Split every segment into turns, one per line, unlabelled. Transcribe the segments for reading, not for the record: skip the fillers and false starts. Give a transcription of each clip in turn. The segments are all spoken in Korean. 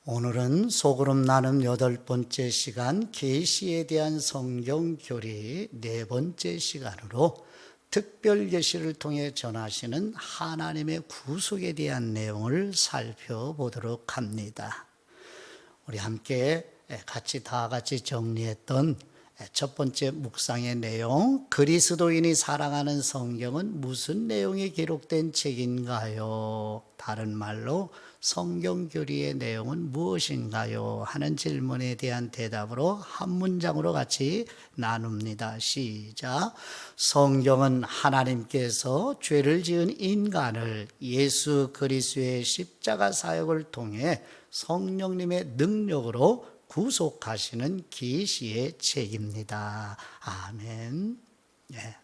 오늘은 소그룹 나눔 8번째 시간 계시에 대한 성경 교리 4번째 시간으로 특별 계시를 통해 전하시는 하나님의 구속에 대한 내용을 살펴보도록 합니다. 우리 함께 다 같이 정리했던 첫 번째 묵상의 내용, 그리스도인이 사랑하는 성경은 무슨 내용이 기록된 책인가요? 다른 말로 성경 교리의 내용은 무엇인가요? 하는 질문에 대한 대답으로 한 문장으로 같이 나눕니다. 시작. 성경은 하나님께서 죄를 지은 인간을 예수 그리스도의 십자가 사역을 통해 성령님의 능력으로 구속하시는 계시의 책입니다. 아멘.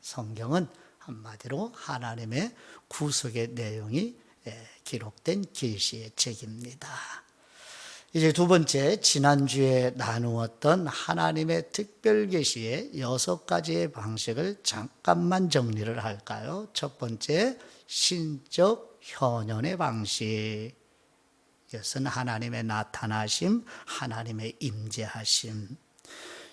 성경은 한마디로 하나님의 구속의 내용이 기록된 계시의 책입니다. 이제 두 번째, 지난주에 나누었던 하나님의 특별 계시의 6가지의 방식을 잠깐만 정리를 할까요? 첫 번째, 신적 현현의 방식. 이것은 하나님의 나타나심, 하나님의 임재하심.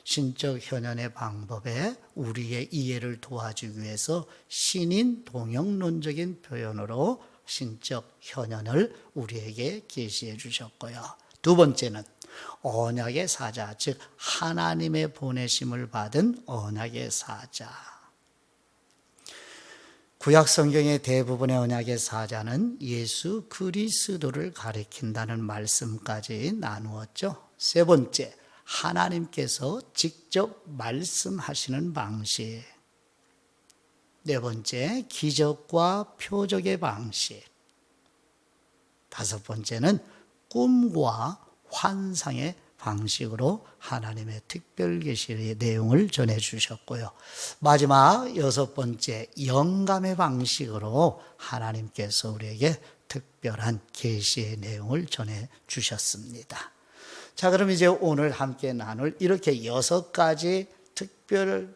신적 현현의 방법에 우리의 이해를 도와주기 위해서 신인 동영론적인 표현으로 신적 현현을 우리에게 계시해 주셨고요. 두 번째는 언약의 사자, 즉 하나님의 보내심을 받은 언약의 사자. 구약 성경의 대부분의 언약의 사자는 예수 그리스도를 가리킨다는 말씀까지 나누었죠. 세 번째, 하나님께서 직접 말씀하시는 방식. 네 번째, 기적과 표적의 방식. 다섯 번째는 꿈과 환상의 방식으로 하나님의 특별 계시의 내용을 전해 주셨고요. 마지막 6번째, 영감의 방식으로 하나님께서 우리에게 특별한 계시의 내용을 전해 주셨습니다. 자, 그럼 이제 오늘 함께 나눌 이렇게 6가지 특별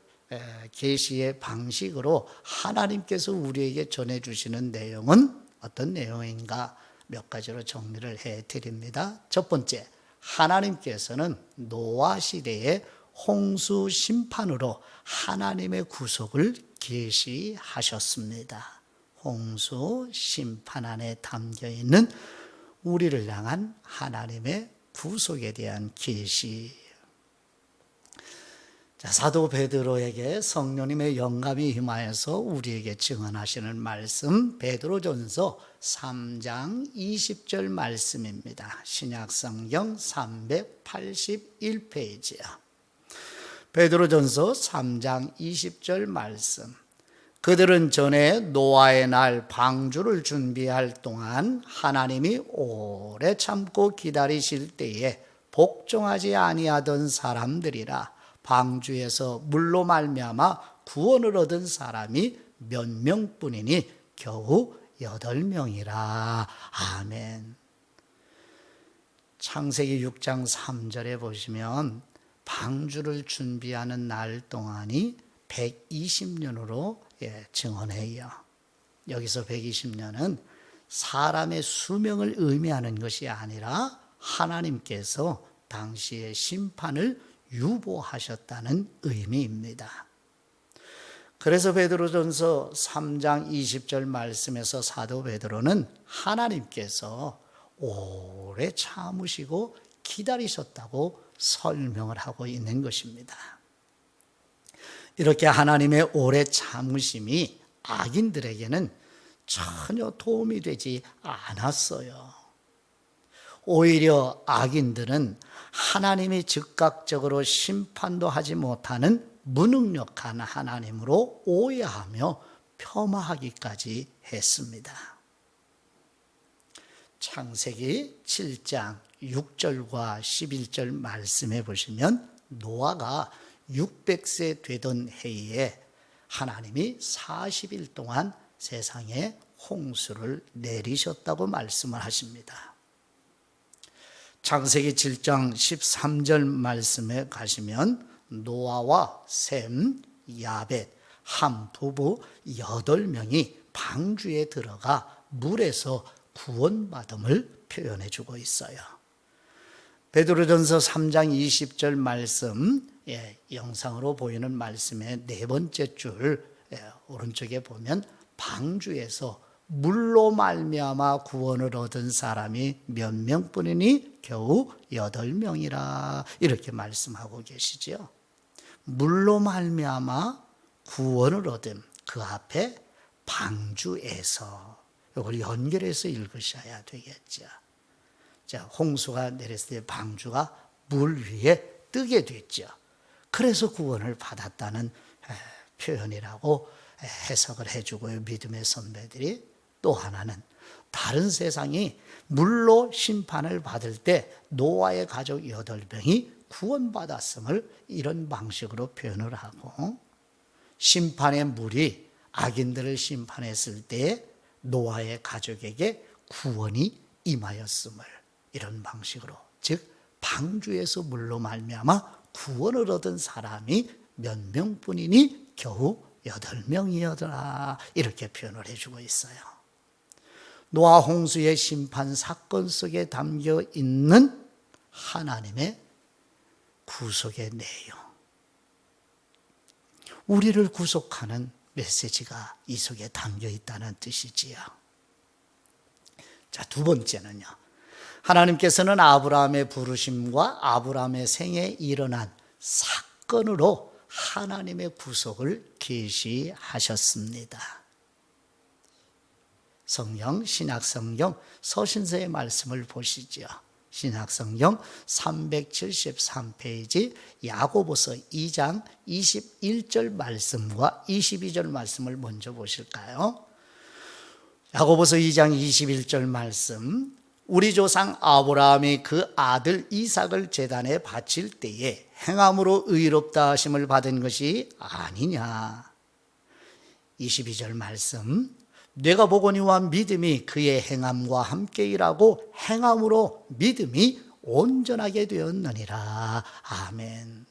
계시의 방식으로 하나님께서 우리에게 전해 주시는 내용은 어떤 내용인가 몇 가지로 정리를 해 드립니다. 첫 번째, 하나님께서는 노아 시대의 홍수 심판으로 하나님의 구속을 계시하셨습니다. 홍수 심판 안에 담겨 있는 우리를 향한 하나님의 구속에 대한 계시. 사도 베드로에게 성령님의 영감이 임하여서 우리에게 증언하시는 말씀, 베드로전서 3장 20절 말씀입니다. 신약성경 381페이지야. 베드로전서 3장 20절 말씀. 그들은 전에 노아의 날 방주를 준비할 동안 하나님이 오래 참고 기다리실 때에 복종하지 아니하던 사람들이라. 방주에서 물로 말미암아 구원을 얻은 사람이 몇 명뿐이니 겨우 8명이라. 아멘. 창세기 6장 3절에 보시면 방주를 준비하는 날 동안이 120년으로 증언해요. 여기서 120년은 사람의 수명을 의미하는 것이 아니라 하나님께서 당시의 심판을 유보하셨다는 의미입니다. 그래서 베드로전서 3장 20절 말씀에서 사도 베드로는 하나님께서 오래 참으시고 기다리셨다고 설명을 하고 있는 것입니다. 이렇게 하나님의 오래 참으심이 악인들에게는 전혀 도움이 되지 않았어요. 오히려 악인들은 하나님이 즉각적으로 심판도 하지 못하는 무능력한 하나님으로 오해하며 폄하하기까지 했습니다. 창세기 7장 6절과 11절 말씀해 보시면 노아가 600세 되던 해에 하나님이 40일 동안 세상에 홍수를 내리셨다고 말씀을 하십니다. 창세기 7장 13절 말씀에 가시면 노아와 셈, 야벳, 함 부부 8명이 방주에 들어가 물에서 구원받음을 표현해 주고 있어요. 베드로전서 3장 20절 말씀, 영상으로 보이는 말씀의 네 번째 줄 오른쪽에 보면 방주에서 물로 말미암아 구원을 얻은 사람이 몇 명뿐이니 겨우 8명이라 이렇게 말씀하고 계시죠. 물로 말미암아 구원을 얻은 그 앞에 방주에서, 이걸 연결해서 읽으셔야 되겠죠. 자, 홍수가 내렸을 때 방주가 물 위에 뜨게 됐죠. 그래서 구원을 받았다는 표현이라고 해석을 해주고요, 믿음의 선배들이. 또 하나는 다른 세상이 물로 심판을 받을 때 노아의 가족 8명이 구원받았음을 이런 방식으로 표현을 하고, 심판의 물이 악인들을 심판했을 때 노아의 가족에게 구원이 임하였음을 이런 방식으로, 즉 방주에서 물로 말미암아 구원을 얻은 사람이 몇 명뿐이니 겨우 8명이었더라 이렇게 표현을 해주고 있어요. 노아 홍수의 심판 사건 속에 담겨 있는 하나님의 구속의 내용, 우리를 구속하는 메시지가 이 속에 담겨 있다는 뜻이지요. 자, 두 번째는요, 하나님께서는 아브라함의 부르심과 아브라함의 생에 일어난 사건으로 하나님의 구속을 계시하셨습니다. 성경, 신약성경 서신서의 말씀을 보시죠. 신약성경 373페이지 야고보서 2장 21절 말씀과 22절 말씀을 먼저 보실까요? 야고보서 2장 21절 말씀, 우리 조상 아브라함이 그 아들 이삭을 제단에 바칠 때에 행함으로 의롭다 하심을 받은 것이 아니냐. 22절 말씀, 내가 보거니와 믿음이 그의 행함과 함께 일하고 행함으로 믿음이 온전하게 되었느니라. 아멘.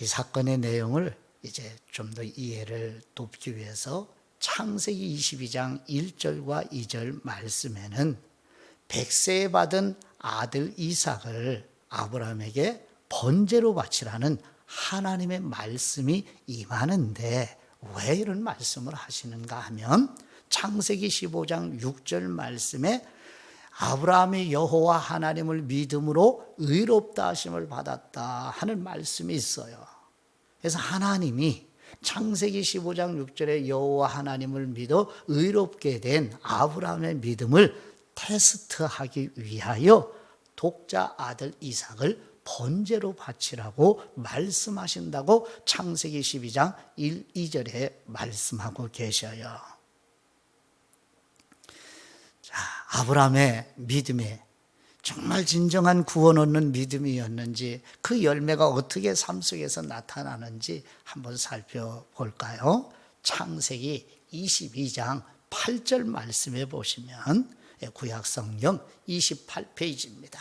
이 사건의 내용을 이제 좀 더 이해를 돕기 위해서 창세기 22장 1절과 2절 말씀에는 백세 받은 아들 이삭을 아브라함에게 번제로 바치라는 하나님의 말씀이 임하는데, 왜 이런 말씀을 하시는가 하면 창세기 15장 6절 말씀에 아브라함이 여호와 하나님을 믿음으로 의롭다 하심을 받았다 하는 말씀이 있어요. 그래서 하나님이 창세기 15장 6절에 여호와 하나님을 믿어 의롭게 된 아브라함의 믿음을 테스트하기 위하여 독자 아들 이삭을 번제로 바치라고 말씀하신다고 창세기 12장 1, 2절에 말씀하고 계셔요. 자, 아브라함의 믿음에 정말 진정한 구원 얻는 믿음이었는지, 그 열매가 어떻게 삶 속에서 나타나는지 한번 살펴볼까요? 창세기 22장 8절 말씀에 보시면, 구약성경 28페이지입니다.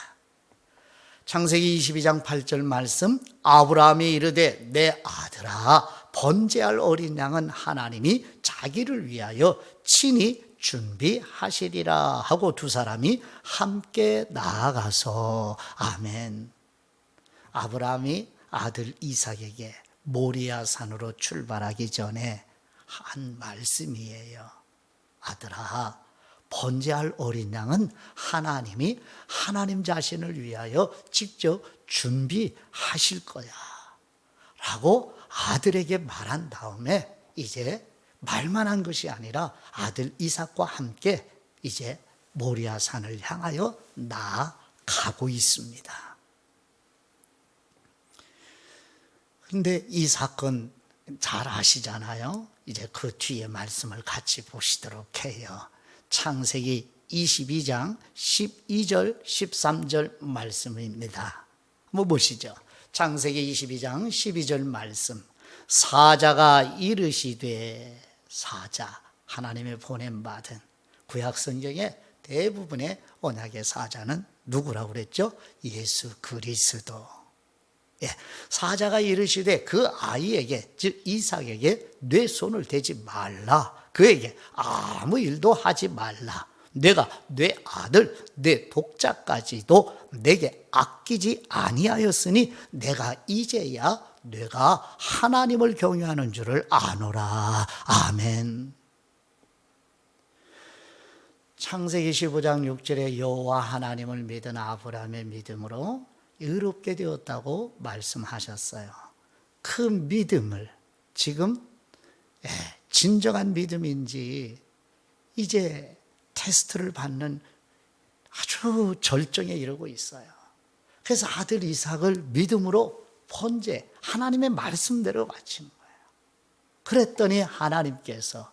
창세기 22장 8절 말씀, 아브라함이 이르되 내 아들아 번제할 어린 양은 하나님이 자기를 위하여 친히 준비하시리라 하고 두 사람이 함께 나아가서, 아멘. 아브라함이 아들 이삭에게 모리아 산으로 출발하기 전에 한 말씀이에요. 아들아, 번제할 어린 양은 하나님이 하나님 자신을 위하여 직접 준비하실 거야 라고 아들에게 말한 다음에 이제 말만 한 것이 아니라 아들 이삭과 함께 이제 모리아 산을 향하여 나아가고 있습니다. 그런데 이 사건 잘 아시잖아요. 이제 그 뒤에 말씀을 같이 보시도록 해요. 창세기 22장 12절 13절 말씀입니다. 한번 보시죠. 창세기 22장 12절 말씀, 사자가 이르시되, 사자, 하나님의 보냄받은, 구약성경의 대부분의 언약의 사자는 누구라고 그랬죠? 예수 그리스도. 사자가 이르시되 그 아이에게, 즉 이삭에게 내 손을 대지 말라, 그에게 아무 일도 하지 말라, 내가 내 아들 내 독자까지도 내게 아끼지 아니하였으니 내가 이제야 내가 하나님을 경외하는 줄을 아노라. 아멘. 창세기 15장 6절에 여호와 하나님을 믿은 아브라함의 믿음으로 의롭게 되었다고 말씀하셨어요. 그 믿음을 지금 진정한 믿음인지 이제 테스트를 받는 아주 절정에 이르고 있어요. 그래서 아들 이삭을 믿음으로 번제, 하나님의 말씀대로 바치는 거예요. 그랬더니 하나님께서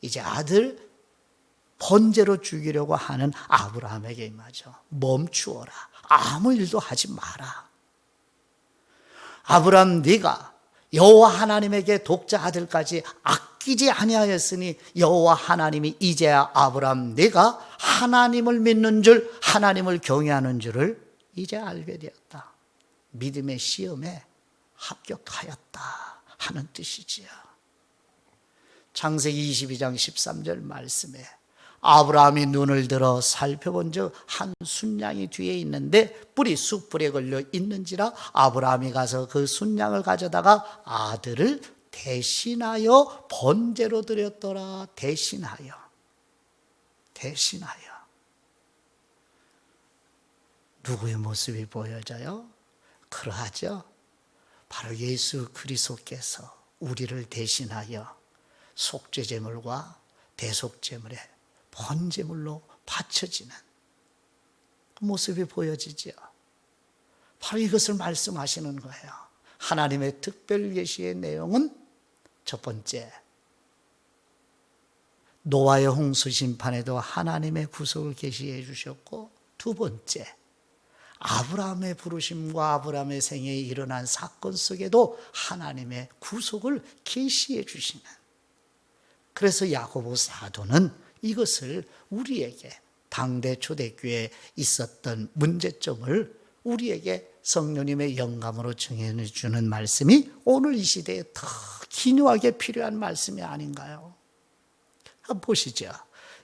이제 아들 번제로 죽이려고 하는 아브라함에게 임하죠. 멈추어라. 아무 일도 하지 마라. 아브라함, 네가 여호와 하나님에게 독자 아들까지 아끼지 아니하였으니 여호와 하나님이 이제야 아브라함, 네가 하나님을 믿는 줄, 하나님을 경외하는 줄을 이제 알게 되었다. 믿음의 시험에 합격하였다 하는 뜻이지요. 창세기 22장 13절 말씀에 아브라함이 눈을 들어 살펴본 즉 한 순양이 뒤에 있는데 뿔이 숯불에 걸려 있는지라 아브라함이 가서 그 순양을 가져다가 아들을 대신하여 번제로 드렸더라. 대신하여. 누구의 모습이 보여져요? 그러하죠. 바로 예수 그리스도께서 우리를 대신하여 속죄제물과 대속제물에 번제물로 바쳐지는 그 모습이 보여지죠. 바로 이것을 말씀하시는 거예요. 하나님의 특별 계시의 내용은 첫 번째, 노아의 홍수 심판에도 하나님의 구속을 계시해 주셨고, 두 번째, 아브라함의 부르심과 아브라함의 생애에 일어난 사건 속에도 하나님의 구속을 계시해 주시는. 그래서 야고보 사도는 이것을 우리에게 당대 초대교회에 있었던 문제점을 우리에게 성령님의 영감으로 정해 주는 말씀이 오늘 이 시대에 더 기묘하게 필요한 말씀이 아닌가요? 한번 보시죠.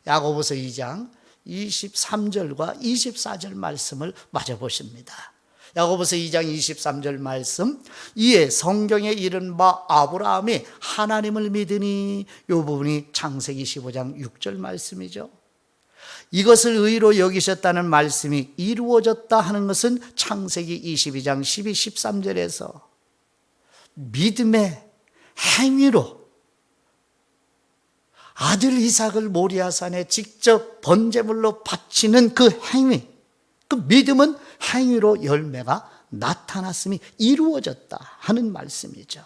야고보서 2장 23절과 24절 말씀을 마저 보십니다. 야고보서 2장 23절 말씀, 이에 성경에 이른 바 아브라함이 하나님을 믿으니, 이 부분이 창세기 15장 6절 말씀이죠. 이것을 의로 여기셨다는 말씀이 이루어졌다 하는 것은 창세기 22장 12, 13절에서 믿음의 행위로 아들 이삭을 모리아산에 직접 번제물로 바치는 그 행위, 그 믿음은 행위로 열매가 나타났음이 이루어졌다 하는 말씀이죠.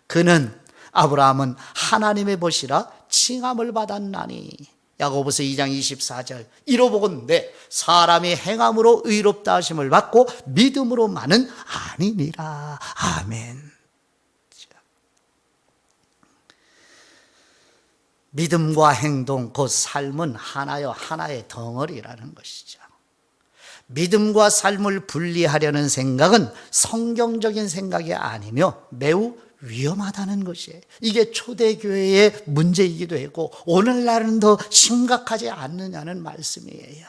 그는 아브라함은 하나님의 벗이라 칭함을 받았나니, 야고보서 2장 24절, 이로보건대 사람이 행함으로 의롭다 하심을 받고 믿음으로만은 아니니라. 아멘. 믿음과 행동, 곧 삶은 하나요 하나의 덩어리라는 것이죠. 믿음과 삶을 분리하려는 생각은 성경적인 생각이 아니며 매우 위험하다는 것이에요. 이게 초대교회의 문제이기도 했고 오늘날은 더 심각하지 않느냐는 말씀이에요.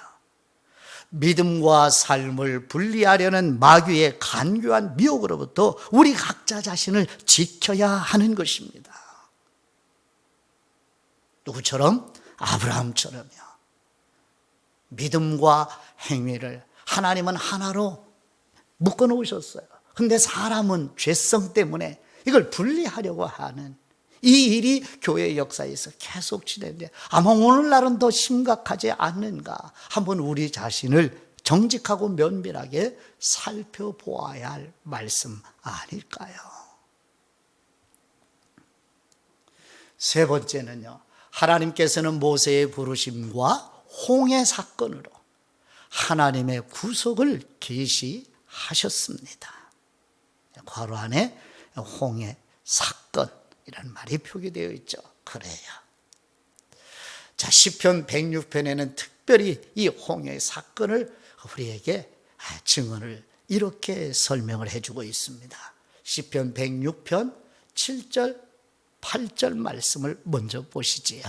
믿음과 삶을 분리하려는 마귀의 간교한 미혹으로부터 우리 각자 자신을 지켜야 하는 것입니다. 누구처럼? 아브라함처럼요. 믿음과 행위를 하나님은 하나로 묶어 놓으셨어요. 그런데 사람은 죄성 때문에 이걸 분리하려고 하는 이 일이 교회 역사에서 계속 진행돼. 아마 오늘날은 더 심각하지 않는가? 한번 우리 자신을 정직하고 면밀하게 살펴보아야 할 말씀 아닐까요? 세 번째는요, 하나님께서는 모세의 부르심과 홍해 사건으로 하나님의 구속을 계시하셨습니다. 괄호 안에 홍해 사건이라는 말이 표기되어 있죠. 그래요. 자, 시편 106편에는 특별히 이 홍해 사건을 우리에게 증언을 이렇게 설명을 해주고 있습니다. 시편 106편 7절 8절 말씀을 먼저 보시지요.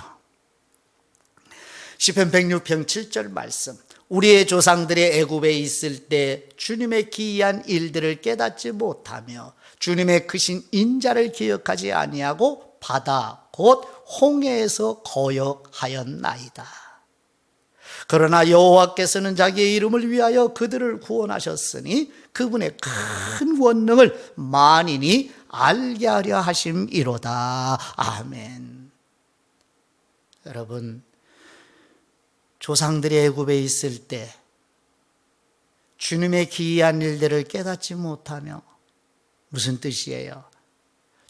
시편 106편 7절 말씀. 우리의 조상들이 애굽에 있을 때 주님의 기이한 일들을 깨닫지 못하며 주님의 크신 인자를 기억하지 아니하고 바다 곧 홍해에서 거역하였나이다. 그러나 여호와께서는 자기의 이름을 위하여 그들을 구원하셨으니 그분의 큰 원능을 만인이 알게 하려 하심이로다. 아멘. 여러분, 조상들이 애굽에 있을 때 주님의 기이한 일들을 깨닫지 못하며, 무슨 뜻이에요?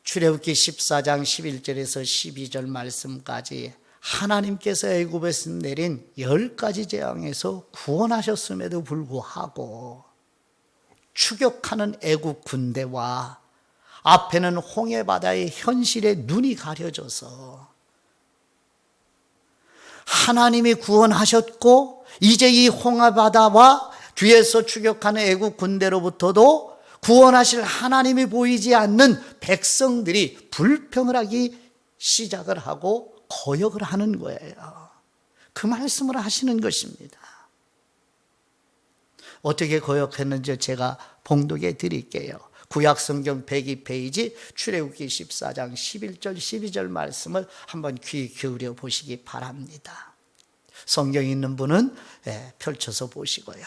출애굽기 14장 11절에서 12절 말씀까지 하나님께서 애굽에서 내린 10가지 재앙에서 구원하셨음에도 불구하고 추격하는 애굽 군대와 앞에는 홍해 바다의 현실에 눈이 가려져서 하나님이 구원하셨고 이제 이 홍해 바다와 뒤에서 추격하는 애굽 군대로부터도 구원하실 하나님이 보이지 않는 백성들이 불평을 하기 시작을 하고 거역을 하는 거예요. 그 말씀을 하시는 것입니다. 어떻게 거역했는지 제가 봉독해 드릴게요. 구약성경 102페이지 출애굽기 14장 11절 12절 말씀을 한번 귀 기울여 보시기 바랍니다. 성경 있는 분은 펼쳐서 보시고요.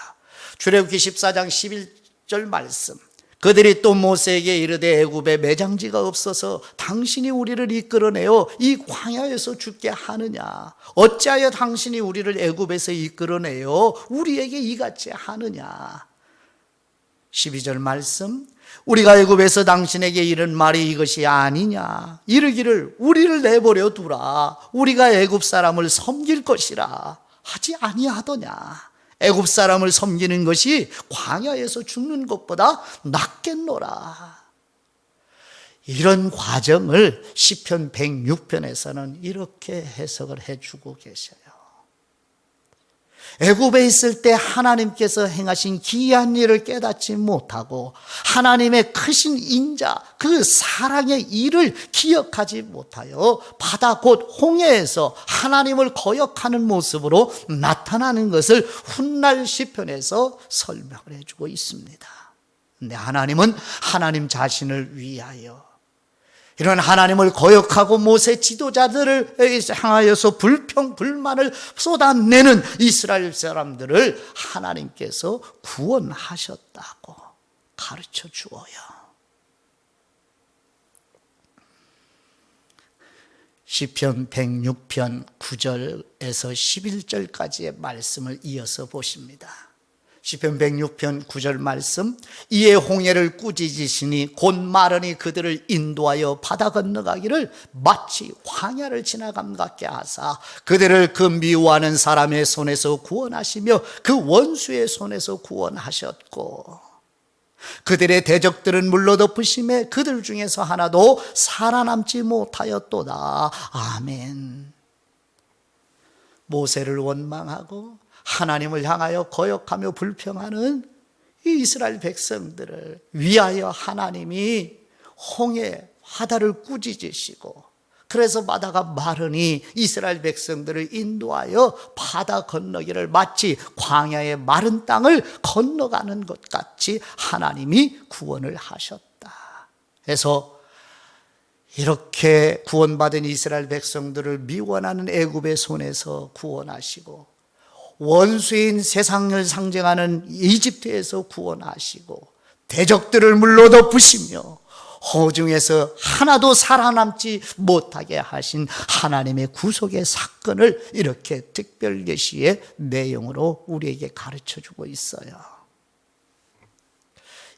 출애굽기 14장 11절 말씀. 그들이 또 모세에게 이르되 애굽에 매장지가 없어서 당신이 우리를 이끌어내어 이 광야에서 죽게 하느냐? 어찌하여 당신이 우리를 애굽에서 이끌어내어 우리에게 이같이 하느냐? 12절 말씀. 우리가 애굽에서 당신에게 이른 말이 이것이 아니냐? 이르기를 우리를 내버려 두라. 우리가 애굽 사람을 섬길 것이라 하지 아니하더냐? 애굽 사람을 섬기는 것이 광야에서 죽는 것보다 낫겠노라. 이런 과정을 시편 106편에서는 이렇게 해석을 해주고 계셔요. 애굽에 있을 때 하나님께서 행하신 기이한 일을 깨닫지 못하고 하나님의 크신 인자, 그 사랑의 일을 기억하지 못하여 바다 곧 홍해에서 하나님을 거역하는 모습으로 나타나는 것을 훗날 시편에서 설명을 해주고 있습니다. 근데 하나님은 하나님 자신을 위하여 이런 하나님을 거역하고 모세 지도자들을 향하여서 불평, 불만을 쏟아내는 이스라엘 사람들을 하나님께서 구원하셨다고 가르쳐 주어요. 시편 106편 9절에서 11절까지의 말씀을 이어서 보십니다. 시편 106편 9절 말씀. 이에 홍해를 꾸짖으시니 곧 마르니 그들을 인도하여 바다 건너가기를 마치 광야를 지나감 같게 하사 그들을 그 미워하는 사람의 손에서 구원하시며 그 원수의 손에서 구원하셨고 그들의 대적들은 물로 덮으심에 그들 중에서 하나도 살아남지 못하였도다. 아멘. 모세를 원망하고 하나님을 향하여 거역하며 불평하는 이 이스라엘 백성들을 위하여 하나님이 홍해 바다를 꾸짖으시고 그래서 바다가 마르니 이스라엘 백성들을 인도하여 바다 건너기를 마치 광야의 마른 땅을 건너가는 것 같이 하나님이 구원을 하셨다. 그래서 이렇게 구원받은 이스라엘 백성들을 미워하는 애굽의 손에서 구원하시고 원수인 세상을 상징하는 이집트에서 구원하시고 대적들을 물로 덮으시며 호중에서 하나도 살아남지 못하게 하신 하나님의 구속의 사건을 이렇게 특별 계시의 내용으로 우리에게 가르쳐주고 있어요.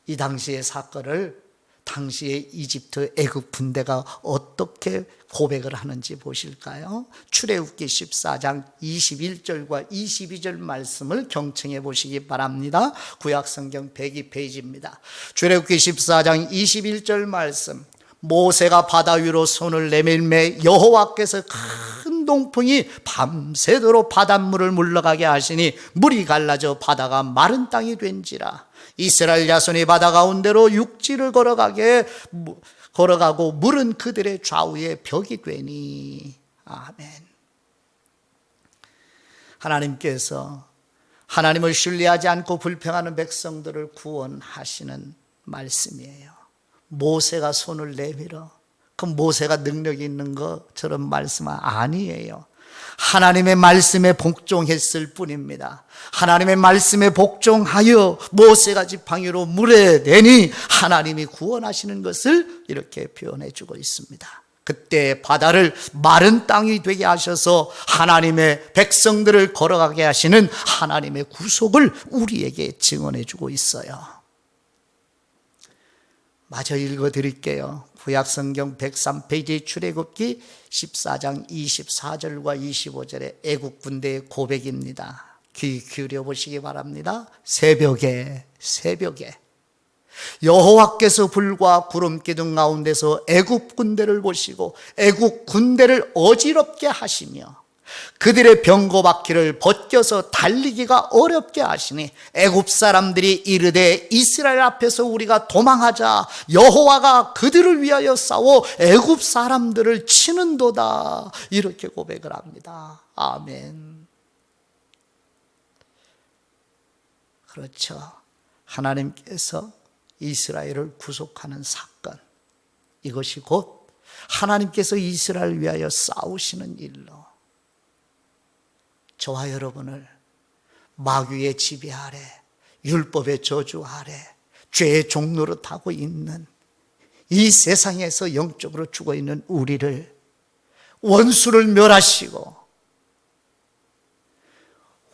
이 당시의 사건을 당시의 이집트 애굽 군대가 어떻게 고백을 하는지 보실까요? 출애굽기 14장 21절과 22절 말씀을 경청해 보시기 바랍니다. 구약성경 102페이지입니다. 출애굽기 14장 21절 말씀. 모세가 바다 위로 손을 내밀매 여호와께서 큰 동풍이 밤새도록 바닷물을 물러가게 하시니 물이 갈라져 바다가 마른 땅이 된지라. 이스라엘 자손이 바다 가운데로 육지를 걸어가고 물은 그들의 좌우에 벽이 되니. 아멘. 하나님께서 하나님을 신뢰하지 않고 불평하는 백성들을 구원하시는 말씀이에요. 모세가 손을 내밀어 그 모세가 능력이 있는 것처럼 말씀은 아니에요. 하나님의 말씀에 복종했을 뿐입니다. 하나님의 말씀에 복종하여 모세가 지팡이로 물에 내니 하나님이 구원하시는 것을 이렇게 표현해 주고 있습니다. 그때 바다를 마른 땅이 되게 하셔서 하나님의 백성들을 걸어가게 하시는 하나님의 구속을 우리에게 증언해 주고 있어요. 마저 읽어 드릴게요. 구약성경 103페이지 출애굽기 14장 24절과 25절의 애국 군대의 고백입니다. 귀 기울여 보시기 바랍니다. 새벽에 여호와께서 불과 구름 기둥 가운데서 애국 군대를 보시고 애국 군대를 어지럽게 하시며 그들의 병거바퀴를 벗겨서 달리기가 어렵게 하시니 애굽 사람들이 이르되 이스라엘 앞에서 우리가 도망하자. 여호와가 그들을 위하여 싸워 애굽 사람들을 치는도다. 이렇게 고백을 합니다. 아멘. 그렇죠. 하나님께서 이스라엘을 구속하는 사건, 이것이 곧 하나님께서 이스라엘을 위하여 싸우시는 일로 저와 여러분을 마귀의 지배 아래, 율법의 저주 아래, 죄의 종노릇 하고 있는 이 세상에서 영적으로 죽어 있는 우리를 원수를 멸하시고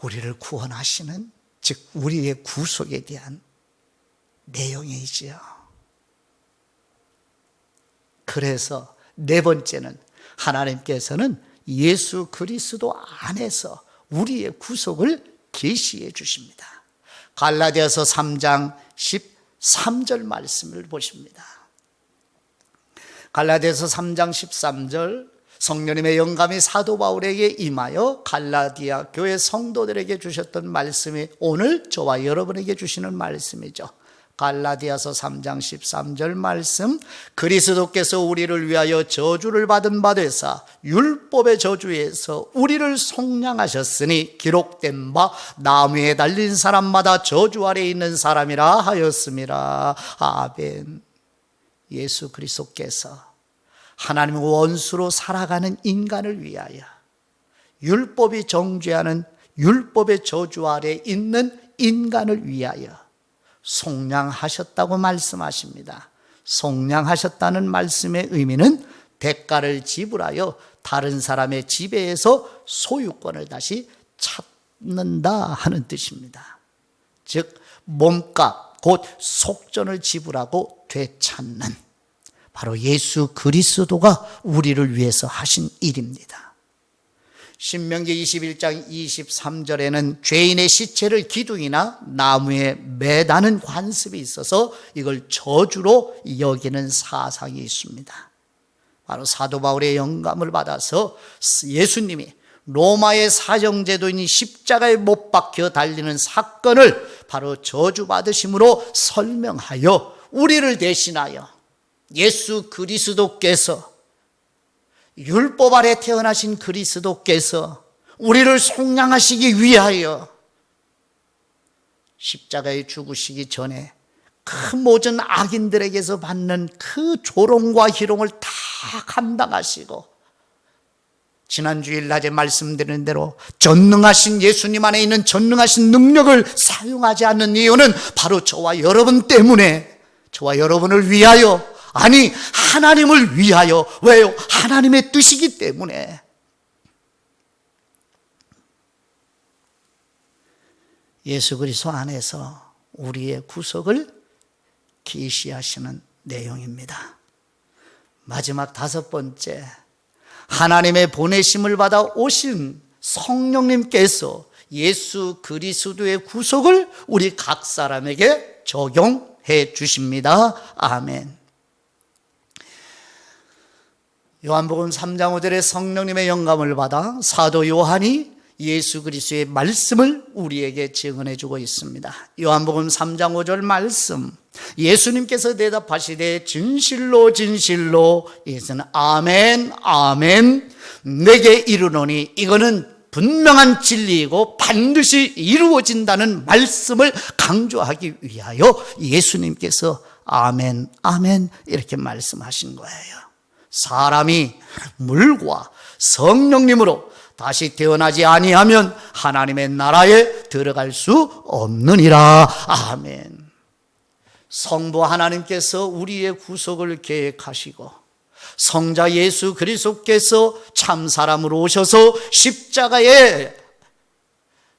우리를 구원하시는, 즉 우리의 구속에 대한 내용이지요. 그래서 네 번째는 하나님께서는 예수 그리스도 안에서 우리의 구속을 계시해 주십니다. 갈라디아서 3장 13절 말씀을 보십니다. 갈라디아서 3장 13절, 성령님의 영감이 사도 바울에게 임하여 갈라디아 교회 성도들에게 주셨던 말씀이 오늘 저와 여러분에게 주시는 말씀이죠. 갈라디아서 3장 13절 말씀, 그리스도께서 우리를 위하여 저주를 받은 바 되사 율법의 저주에서 우리를 속량하셨으니 기록된 바 나무에 달린 사람마다 저주 아래 있는 사람이라 하였음이라. 아멘. 예수 그리스도께서 하나님의 원수로 살아가는 인간을 위하여 율법이 정죄하는 율법의 저주 아래 있는 인간을 위하여 속량하셨다고 말씀하십니다. 속량하셨다는 말씀의 의미는 대가를 지불하여 다른 사람의 지배에서 소유권을 다시 찾는다 하는 뜻입니다. 즉 몸값 곧 속전을 지불하고 되찾는, 바로 예수 그리스도가 우리를 위해서 하신 일입니다. 신명기 21장 23절에는 죄인의 시체를 기둥이나 나무에 매다는 관습이 있어서 이걸 저주로 여기는 사상이 있습니다. 바로 사도 바울의 영감을 받아서 예수님이 로마의 사형제도인 십자가에 못 박혀 달리는 사건을 바로 저주받으심으로 설명하여 우리를 대신하여 예수 그리스도께서, 율법 아래 태어나신 그리스도께서 우리를 속량하시기 위하여 십자가에 죽으시기 전에 그 모든 악인들에게서 받는 그 조롱과 희롱을 다 감당하시고, 지난주일 낮에 말씀드린 대로 전능하신 예수님 안에 있는 전능하신 능력을 사용하지 않는 이유는 바로 저와 여러분 때문에, 저와 여러분을 위하여, 아니 하나님을 위하여. 왜요? 하나님의 뜻이기 때문에. 예수 그리스도 안에서 우리의 구속을 계시하시는 내용입니다. 마지막 다섯 번째, 하나님의 보내심을 받아 오신 성령님께서 예수 그리스도의 구속을 우리 각 사람에게 적용해 주십니다. 아멘. 요한복음 3장 5절에 성령님의 영감을 받아 사도 요한이 예수 그리스도의 말씀을 우리에게 증언해 주고 있습니다. 요한복음 3장 5절 말씀, 예수님께서 대답하시되 진실로 진실로, 예수는 아멘 아멘 내게 이르노니, 이거는 분명한 진리이고 반드시 이루어진다는 말씀을 강조하기 위하여 예수님께서 아멘, 아멘 이렇게 말씀하신 거예요. 사람이 물과 성령님으로 다시 태어나지 아니하면 하나님의 나라에 들어갈 수 없느니라. 아멘. 성부 하나님께서 우리의 구속을 계획하시고 성자 예수 그리스도께서 참사람으로 오셔서 십자가에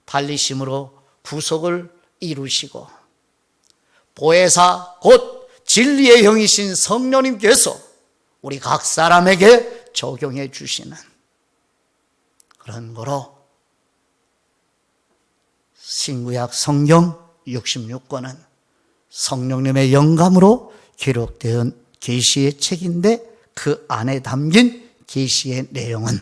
달리심으로 구속을 이루시고 보혜사 곧 진리의 형이신 성령님께서 우리 각 사람에게 적용해 주시는 그런 거로 신구약 성경 66권은 성령님의 영감으로 기록된 계시의 책인데 그 안에 담긴 계시의 내용은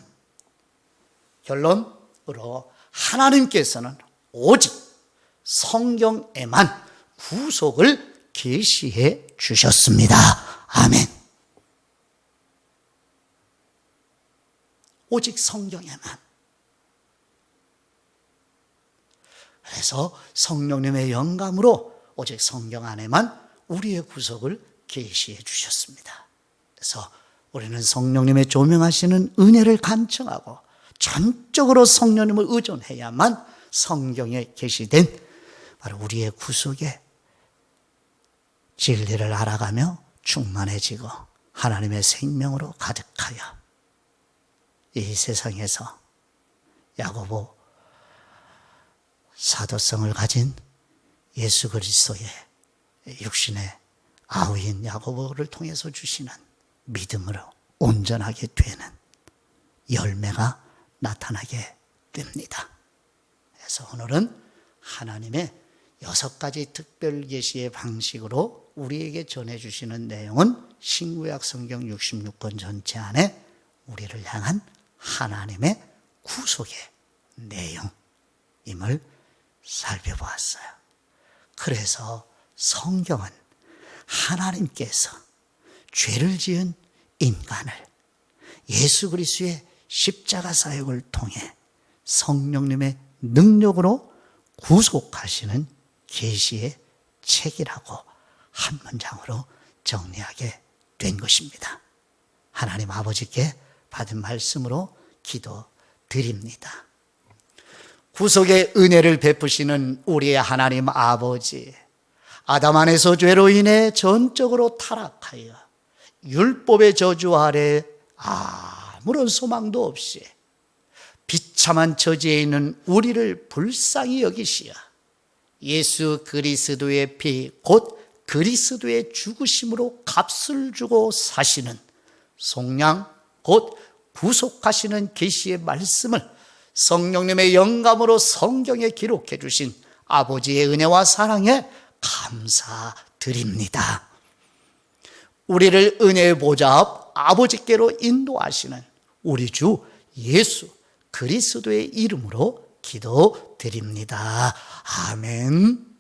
결론으로 하나님께서는 오직 성경에만 구속을 계시해 주셨습니다. 아멘. 오직 성경에만. 그래서 성령님의 영감으로 오직 성경 안에만 우리의 구속을 계시해 주셨습니다. 그래서 우리는 성령님의 조명하시는 은혜를 간청하고 전적으로 성령님을 의존해야만 성경에 계시된 바로 우리의 구속에 진리를 알아가며 충만해지고 하나님의 생명으로 가득하여 이 세상에서 야고보 사도성을 가진 예수 그리스도의 육신의 아우인 야고보를 통해서 주시는 믿음으로 온전하게 되는 열매가 나타나게 됩니다. 그래서 오늘은 하나님의 6가지 특별 계시의 방식으로 우리에게 전해주시는 내용은 신구약 성경 66권 전체 안에 우리를 향한 하나님의 구속의 내용임을 살펴보았어요. 그래서 성경은 하나님께서 죄를 지은 인간을 예수 그리스도의 십자가 사역을 통해 성령님의 능력으로 구속하시는 계시의 책이라고 한 문장으로 정리하게 된 것입니다. 하나님 아버지께 받은 말씀으로 기도드립니다. 구속의 은혜를 베푸시는 우리의 하나님 아버지, 아담 안에서 죄로 인해 전적으로 타락하여 율법의 저주 아래 아무런 소망도 없이 비참한 처지에 있는 우리를 불쌍히 여기시어 예수 그리스도의 피 곧 그리스도의 죽으심으로 값을 주고 사시는 속량 곧 구속하시는 계시의 말씀을 성령님의 영감으로 성경에 기록해 주신 아버지의 은혜와 사랑에 감사드립니다. 우리를 은혜의 보좌 앞 아버지께로 인도하시는 우리 주 예수 그리스도의 이름으로 기도드립니다. 아멘.